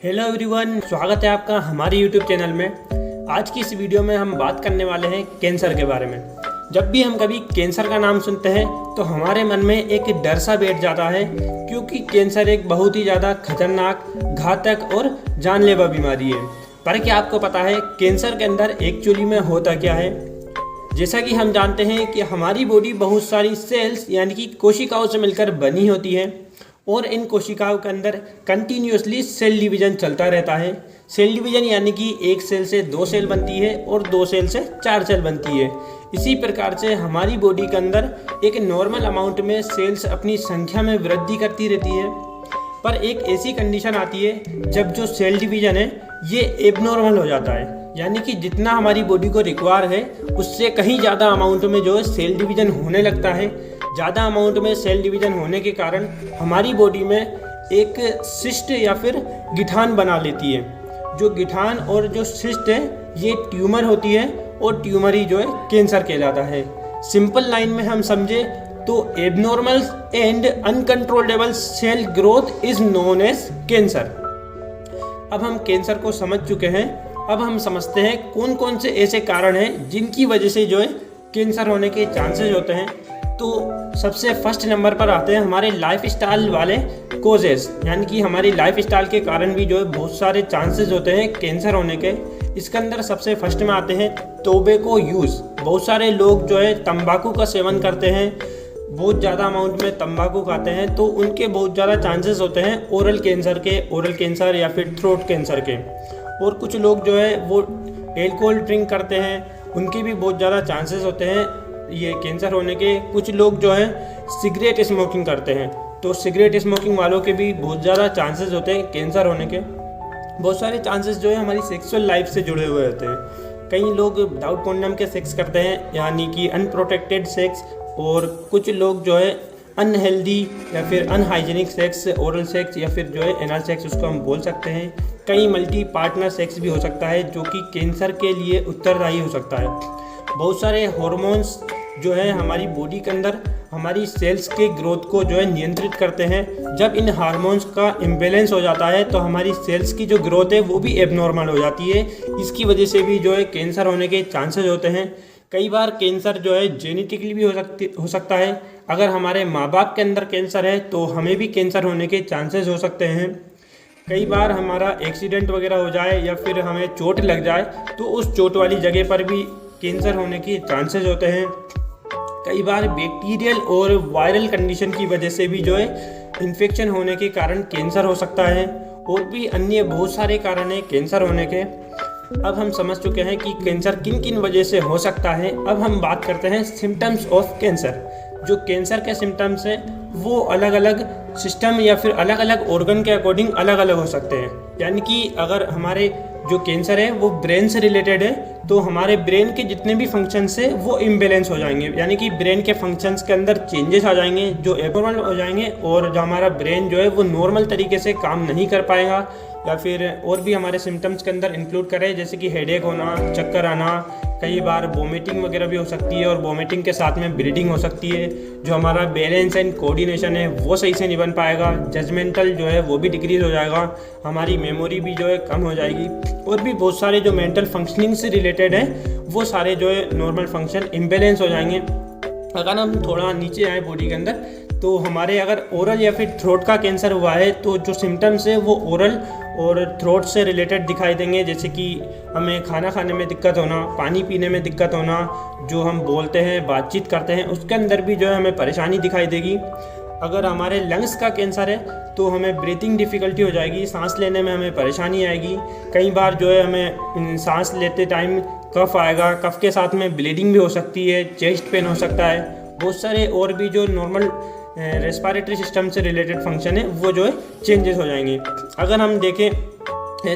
Hello everyone, स्वागत है आपका हमारे यूट्यूब चैनल में। आज की इस वीडियो में हम बात करने वाले हैं कैंसर के बारे में। जब भी हम कभी कैंसर का नाम सुनते हैं तो हमारे मन में एक डर सा बैठ जाता है, क्योंकि कैंसर एक बहुत ही ज़्यादा खतरनाक, घातक और जानलेवा बीमारी है। पर क्या आपको पता है कैंसर के अंदर एक्चुअली में होता क्या है? जैसा कि हम जानते हैं कि हमारी बॉडी बहुत सारी सेल्स यानी कि कोशिकाओं से मिलकर बनी होती है और इन कोशिकाओं के अंदर कंटिन्यूसली सेल डिवीजन चलता रहता है। सेल डिवीजन यानी कि एक सेल से दो सेल बनती है और दो सेल से चार सेल बनती है। इसी प्रकार से हमारी बॉडी के अंदर एक नॉर्मल अमाउंट में सेल्स अपनी संख्या में वृद्धि करती रहती है, पर एक ऐसी कंडीशन आती है जब जो सेल डिवीजन है ये एबनॉर्मल हो जाता है, यानी कि जितना हमारी बॉडी को रिक्वायर है उससे कहीं ज़्यादा अमाउंट में जो है सेल डिवीजन होने लगता है। ज़्यादा अमाउंट में सेल डिवीजन होने के कारण हमारी बॉडी में एक सिस्ट या फिर गिठान बना लेती है। जो गिठान और जो सिस्ट है ये ट्यूमर होती है और ट्यूमर ही जो है कैंसर कहलाता है। सिंपल लाइन में हम समझे तो abnormal and uncontrollable cell growth is known as cancer. अब हम कैंसर को समझ चुके हैं, अब हम समझते हैं कौन कौन से ऐसे कारण हैं जिनकी वजह से जो है कैंसर होने के चांसेस होते हैं। तो सबसे फर्स्ट नंबर पर आते हैं हमारे लाइफ स्टाइल वाले कोजेस, यानी कि हमारी लाइफ स्टाइल के कारण भी जो है बहुत सारे चांसेस होते हैं कैंसर होने के। इसके अंदर सबसे फर्स्ट में आते हैं टोबैको यूज़। बहुत सारे लोग जो है तंबाकू का सेवन करते हैं, बहुत ज़्यादा अमाउंट में तंबाकू खाते हैं, तो उनके बहुत ज़्यादा चांसेस होते हैं ओरल कैंसर या फिर थ्रोट कैंसर के। और कुछ लोग जो है वो एल्कोहल ड्रिंक करते हैं, उनके भी बहुत ज़्यादा चांसेस होते हैं ये कैंसर होने के। कुछ लोग जो है सिगरेट स्मोकिंग करते हैं, तो सिगरेट स्मोकिंग वालों के भी बहुत ज़्यादा चांसेस होते हैं कैंसर होने के। बहुत सारे चांसेस जो है हमारी सेक्सुअल लाइफ से जुड़े हुए होते हैं। कई लोग विदाउट कॉन्डम के सेक्स करते हैं, यानी कि अनप्रोटेक्टेड सेक्स, और कुछ लोग जो है अनहेल्दी या फिर अनहाइजीनिक सेक्स, ओरल सेक्स या फिर जो है एनल सेक्स उसको हम बोल सकते हैं। कई मल्टी पार्टनर सेक्स भी हो सकता है जो कि कैंसर के लिए उत्तरदायी हो सकता है। बहुत सारे हार्मोन्स जो है हमारी बॉडी के अंदर हमारी सेल्स के ग्रोथ को जो है नियंत्रित करते हैं। जब इन हार्मोन्स का इम्बैलेंस हो जाता है तो हमारी सेल्स की जो ग्रोथ है वो भी एबनॉर्मल हो जाती है। इसकी वजह से भी जो है कैंसर होने के चांसेस होते हैं। कई बार कैंसर जो है जेनेटिकली भी हो सकता है। अगर हमारे माँ बाप के अंदर कैंसर है तो हमें भी कैंसर होने के चांसेस हो सकते हैं। कई बार हमारा एक्सीडेंट वगैरह हो जाए या फिर हमें चोट लग जाए तो उस चोट वाली जगह पर भी कैंसर होने के चांसेस होते हैं। कई बार बैक्टीरियल और वायरल कंडीशन की वजह से भी जो है इन्फेक्शन होने के कारण कैंसर हो सकता है। और भी अन्य बहुत सारे कारण हैं कैंसर होने के। अब हम समझ चुके हैं कि कैंसर किन किन वजह से हो सकता है। अब हम बात करते हैं सिम्टम्स ऑफ कैंसर। जो कैंसर के सिम्टम्स हैं वो अलग अलग सिस्टम या फिर अलग अलग ऑर्गन के अकॉर्डिंग अलग अलग हो सकते हैं। यानी कि अगर हमारे जो कैंसर है वो ब्रेन से रिलेटेड है तो हमारे ब्रेन के जितने भी फंक्शंस है वो इम्बैलेंस हो जाएंगे, यानी कि ब्रेन के फंक्शंस के अंदर चेंजेस आ जाएंगे जो एबनॉर्मल हो जाएंगे, और जो हमारा ब्रेन जो है वो नॉर्मल तरीके से काम नहीं कर पाएगा। या फिर और भी हमारे सिम्टम्स के अंदर इंक्लूड करें जैसे कि हेडेक होना, चक्कर आना, कई बार वोमिटिंग वगैरह भी हो सकती है, और वोमिटिंग के साथ में ब्लीडिंग हो सकती है। जो हमारा बैलेंस एंड कोऑर्डिनेशन है वो सही से नहीं बन पाएगा। जजमेंटल जो है वो भी डिक्रीज हो जाएगा, हमारी मेमोरी भी जो है कम हो जाएगी। और भी बहुत सारे जो मेंटल फंक्शनिंग से रिलेटेड हैं वो सारे जो है नॉर्मल फंक्शन इम्बैलेंस हो जाएंगे। अगर हम थोड़ा नीचे आए बॉडी के अंदर तो हमारे अगर ओरल या फिर थ्रोट का कैंसर हुआ है तो जो सिम्टम्स है वो ओरल और थ्रोट से रिलेटेड दिखाई देंगे, जैसे कि हमें खाना खाने में दिक्कत होना, पानी पीने में दिक्कत होना, जो हम बोलते हैं बातचीत करते हैं उसके अंदर भी जो है हमें परेशानी दिखाई देगी। अगर हमारे लंग्स का कैंसर है तो हमें ब्रीथिंग डिफ़िकल्टी हो जाएगी, सांस लेने में हमें परेशानी आएगी। कई बार जो है हमें सांस लेते टाइम कफ आएगा, कफ के साथ में ब्लीडिंग भी हो सकती है, चेस्ट पेन हो सकता है। बहुत सारे और भी जो नॉर्मल रेस्पिरेटरी सिस्टम से रिलेटेड फंक्शन है वो जो है चेंजेस हो जाएंगे। अगर हम देखें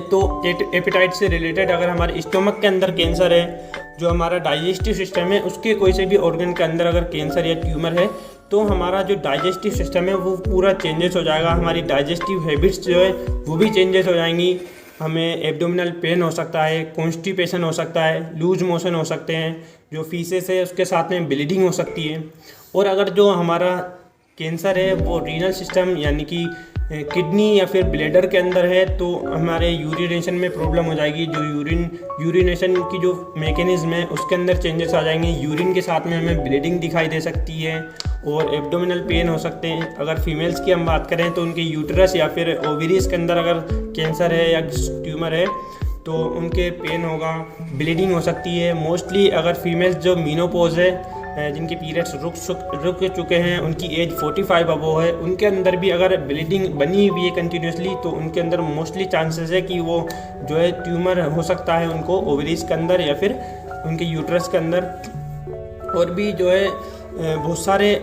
तो एपेटाइट से रिलेटेड अगर हमारे स्टोमक के अंदर कैंसर है, जो हमारा डाइजेस्टिव सिस्टम है उसके कोई से भी ऑर्गन के अंदर अगर कैंसर या ट्यूमर है तो हमारा जो डाइजेस्टिव सिस्टम है वो पूरा चेंजेस हो जाएगा। हमारी डाइजेस्टिव हैबिट्स जो है वो भी चेंजेस हो जाएंगी। हमें एब्डोमिनल पेन हो सकता है, कॉन्स्टिपेशन हो सकता है, लूज मोशन हो सकते हैं, जो फीसेस है उसके साथ में ब्लीडिंग हो सकती है। और अगर जो हमारा कैंसर है वो रीनल सिस्टम यानी कि किडनी या फिर ब्लैडर के अंदर है तो हमारे यूरिनेशन में प्रॉब्लम हो जाएगी। जो यूरिनेशन की जो मैकेनिज्म है उसके अंदर चेंजेस आ जाएंगे। यूरिन के साथ में हमें ब्लीडिंग दिखाई दे सकती है और एब्डोमिनल पेन हो सकते हैं। अगर फीमेल्स की हम बात करें तो उनके यूट्रस या फिर ओवरीज के अंदर अगर कैंसर है या ट्यूमर है तो उनके पेन होगा, ब्लीडिंग हो सकती है। मोस्टली अगर फीमेल्स जो मीनोपॉज है, जिनके पीरियड्स रुक चुके हैं, उनकी एज 45 अबव है, उनके अंदर भी अगर ब्लीडिंग बनी हुई है कंटिन्यूसली तो उनके अंदर मोस्टली चांसेस है कि वो जो है ट्यूमर हो सकता है उनको ओवरीज के अंदर या फिर उनके यूट्रस के अंदर। और भी जो है बहुत सारे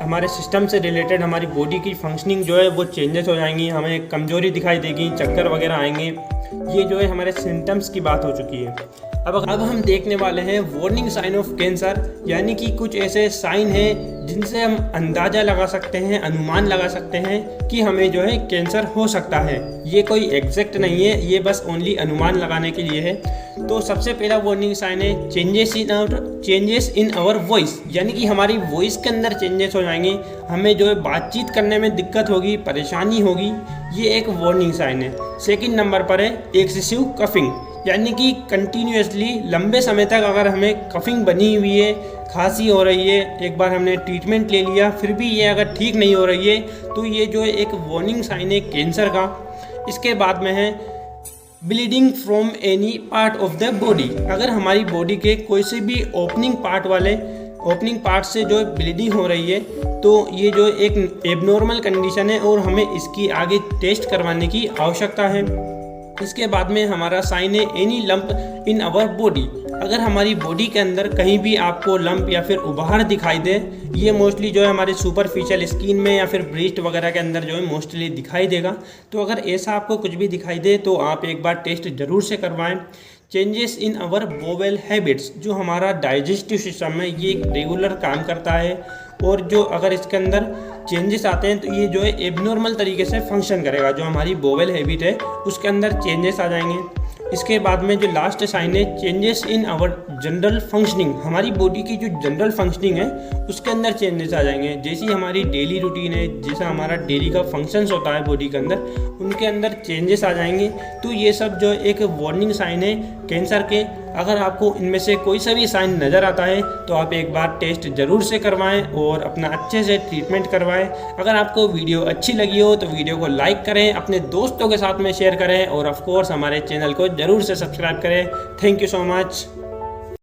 हमारे सिस्टम से रिलेटेड हमारी बॉडी की फंक्शनिंग जो है वो चेंजेस हो जाएंगी, हमें कमजोरी दिखाई देगी, चक्कर वगैरह आएंगे। ये जो है हमारे सिम्टम्स की बात हो चुकी है। अब हम देखने वाले हैं वार्निंग साइन ऑफ कैंसर, यानी कि कुछ ऐसे साइन हैं जिनसे हम अंदाज़ा लगा सकते हैं, अनुमान लगा सकते हैं कि हमें जो है कैंसर हो सकता है। ये कोई एग्जैक्ट नहीं है, ये बस ओनली अनुमान लगाने के लिए है। तो सबसे पहला वार्निंग साइन है चेंजेस इन आवर वॉइस, यानी कि हमारी वॉइस के अंदर चेंजेस हो जाएंगे, हमें जो है बातचीत करने में दिक्कत होगी, परेशानी होगी। ये एक वार्निंग साइन है। सेकंड नंबर पर है एक्सेसिव कफिंग, यानी कि कंटिन्यूसली लंबे समय तक अगर हमें कफिंग बनी हुई है, खांसी हो रही है, एक बार हमने ट्रीटमेंट ले लिया फिर भी ये अगर ठीक नहीं हो रही है तो ये जो है एक वार्निंग साइन है कैंसर का। इसके बाद में है bleeding from any part of the body, अगर हमारी बॉडी के कोई से भी ओपनिंग पार्ट से जो ब्लीडिंग हो रही है तो ये जो एक एबनॉर्मल कंडीशन है और हमें इसकी आगे टेस्ट करवाने की आवश्यकता है। इसके बाद में हमारा साइन है any lump in our body, अगर हमारी बॉडी के अंदर कहीं भी आपको लंप या फिर उभार दिखाई दे, ये मोस्टली जो है हमारे सुपरफिशियल स्किन में या फिर ब्रेस्ट वगैरह के अंदर जो है मोस्टली दिखाई देगा। तो अगर ऐसा आपको कुछ भी दिखाई दे तो आप एक बार टेस्ट ज़रूर से करवाएं। Changes in our bowel habits, जो हमारा डाइजेस्टिव सिस्टम है ये रेगुलर काम करता है और जो अगर इसके अंदर चेंजेस आते हैं तो ये जो है एबनॉर्मल तरीके से फंक्शन करेगा। जो हमारी बोवेल हैबिट है उसके अंदर चेंजेस आ जाएंगे। इसके बाद में जो लास्ट साइन है changes in our general functioning, हमारी बॉडी की जो जनरल फंक्शनिंग है उसके अंदर चेंजेस आ जाएंगे। जैसी हमारी डेली रूटीन है, जैसा हमारा डेली का फंक्शंस होता है बॉडी के अंदर, उनके अंदर चेंजेस आ जाएंगे। तो ये सब जो एक वार्निंग साइन है कैंसर के। अगर आपको इनमें से कोई सा भी साइन नज़र आता है तो आप एक बार टेस्ट ज़रूर से करवाएं और अपना अच्छे से ट्रीटमेंट करवाएं। अगर आपको वीडियो अच्छी लगी हो तो वीडियो को लाइक करें, अपने दोस्तों के साथ में शेयर करें और ऑफ कोर्स हमारे चैनल को ज़रूर से सब्सक्राइब करें। Thank you so much.